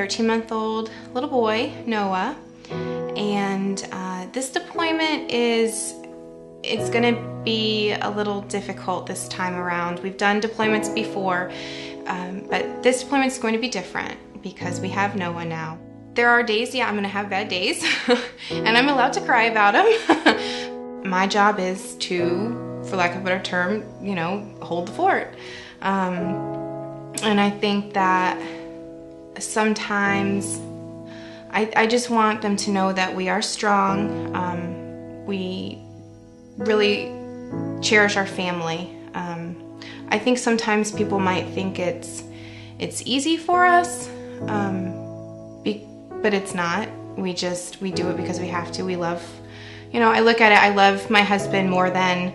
13-month-old little boy, Noah, and this deployment it's going to be a little difficult this time around. We've done deployments before, but this deployment is going to be different because we have Noah now. There are days, I'm going to have bad days, and I'm allowed to cry about them. My job is to, for lack of a better term, hold the fort. And I think that sometimes I just want them to know that we are strong. We really cherish our family. I think sometimes people might think it's easy for us, but it's not. We do it because we have to. We love, I look at it, I love my husband more than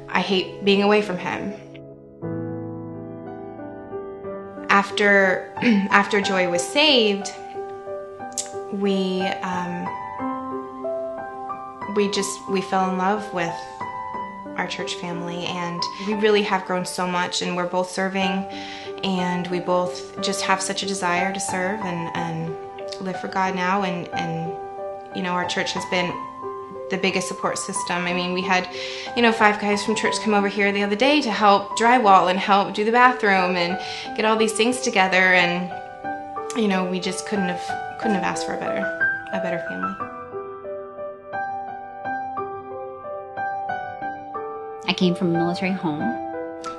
I hate being away from him. After Joy was saved, we fell in love with our church family, and we really have grown so much, and we're both serving, and we both just have such a desire to serve and live for God now, and our church has been the biggest support system. I mean, we had 5 guys from church come over here the other day to help drywall and help do the bathroom and get all these things together, and we just couldn't have asked for a better family. I came from a military home.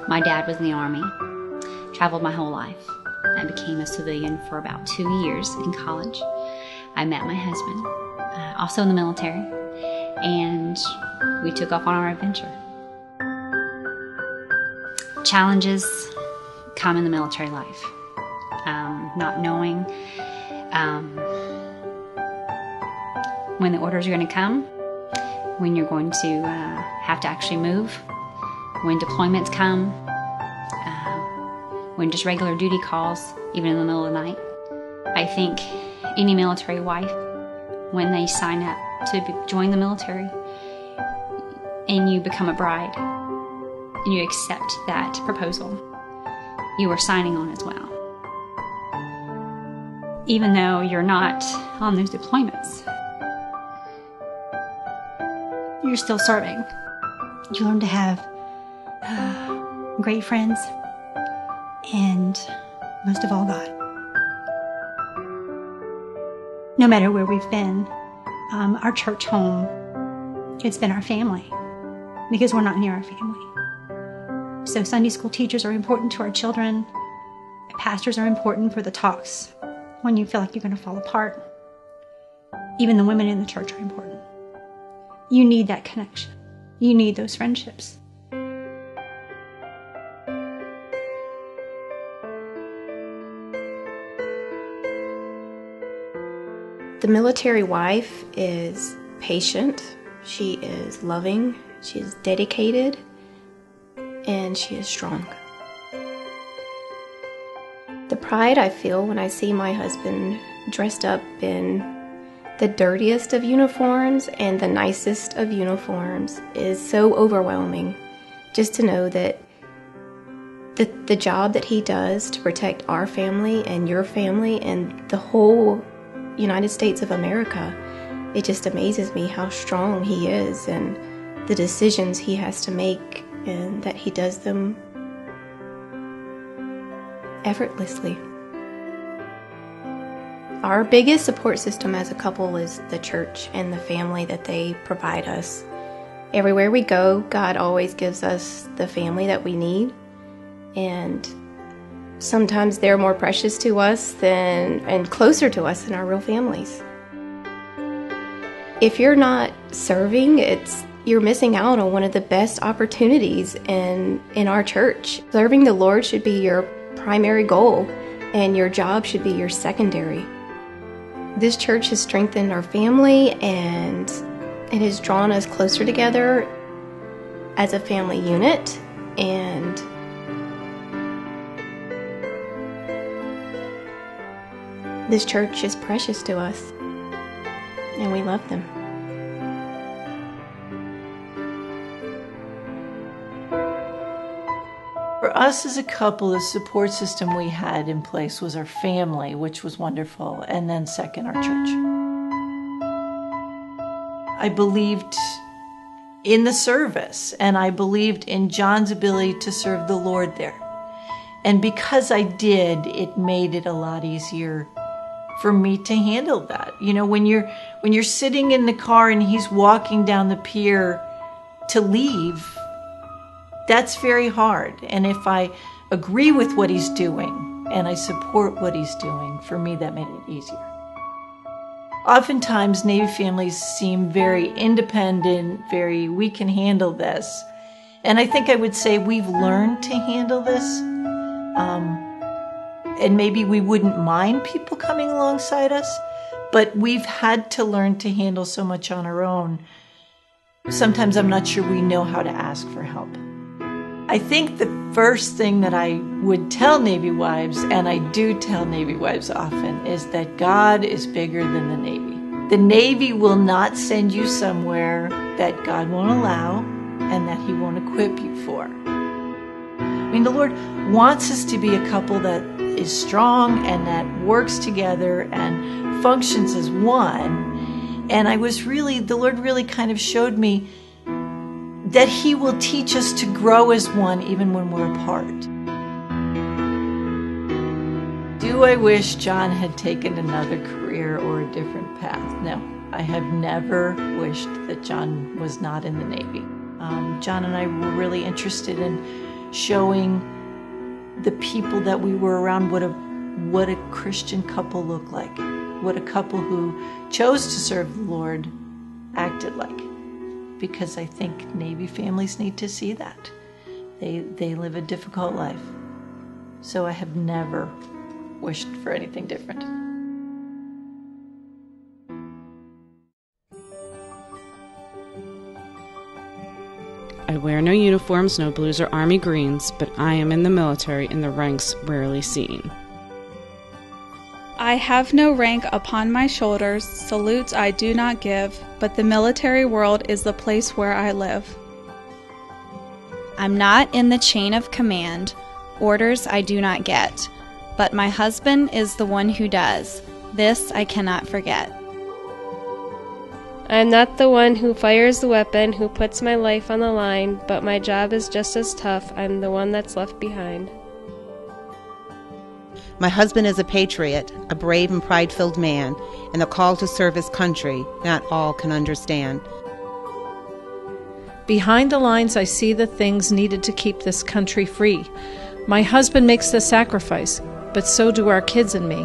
My dad was in the Army. Traveled my whole life. I became a civilian for about 2 years in college. I met my husband, also in the military, and we took off on our adventure. Challenges come in the military life. Not knowing when the orders are going to come, when you're going to have to actually move, when deployments come, when just regular duty calls, even in the middle of the night. I think any military wife, when they sign up to join the military and you become a bride and you accept that proposal, you are signing on as well. Even though you're not on those deployments, you're still serving. You learn to have great friends, and most of all, God. No matter where we've been, our church home, it's been our family because we're not near our family. So Sunday school teachers are important to our children. Pastors are important for the talks when you feel like you're going to fall apart. Even the women in the church are important. You need that connection. You need those friendships. The military wife is patient, she is loving, she is dedicated, and she is strong. The pride I feel when I see my husband dressed up in the dirtiest of uniforms and the nicest of uniforms is so overwhelming. Just to know that the job that he does to protect our family and your family and the whole United States of America, it just amazes me how strong he is and the decisions he has to make, and that he does them effortlessly. Our biggest support system as a couple is the church and the family that they provide us. Everywhere we go, God always gives us the family that we need, and sometimes they're more precious to us and closer to us than our real families. If you're not serving, you're missing out on one of the best opportunities in our church. Serving the Lord should be your primary goal, and your job should be your secondary. This church has strengthened our family, and it has drawn us closer together as a family unit, and this church is precious to us, and we love them. For us as a couple, the support system we had in place was our family, which was wonderful, and then second, our church. I believed in the service, and I believed in John's ability to serve the Lord there. And because I did, it made it a lot easier for me to handle that. You know, when you're sitting in the car and he's walking down the pier to leave, that's very hard. And if I agree with what he's doing and I support what he's doing, for me that made it easier. Oftentimes, Navy families seem very independent, we can handle this. And I think I would say we've learned to handle this. And maybe we wouldn't mind people coming alongside us, but we've had to learn to handle so much on our own. Sometimes I'm not sure we know how to ask for help. I think the first thing that I would tell Navy wives, and I do tell Navy wives often, is that God is bigger than the Navy. The Navy will not send you somewhere that God won't allow and that He won't equip you for. I mean, the Lord wants us to be a couple that is strong and that works together and functions as one. And the Lord really kind of showed me that He will teach us to grow as one even when we're apart. Do I wish John had taken another career or a different path? No, I have never wished that John was not in the Navy. John and I were really interested in showing the people that we were around what a Christian couple looked like, what a couple who chose to serve the Lord acted like. Because I think Navy families need to see that. They live a difficult life. So I have never wished for anything different. I wear no uniforms, no blues or army greens, but I am in the military in the ranks rarely seen. I have no rank upon my shoulders, salutes I do not give, but the military world is the place where I live. I'm not in the chain of command, orders I do not get, but my husband is the one who does. This I cannot forget. I am not the one who fires the weapon, who puts my life on the line, but my job is just as tough. I'm the one that's left behind. My husband is a patriot, a brave and pride-filled man, and the call to serve his country not all can understand. Behind the lines, I see the things needed to keep this country free. My husband makes the sacrifice, but so do our kids and me.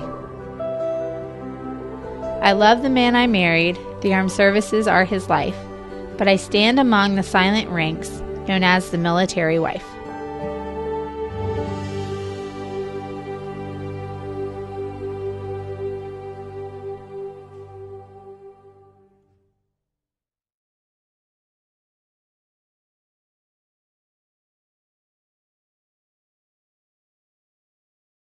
I love the man I married. The armed services are his life, but I stand among the silent ranks, known as the military wife.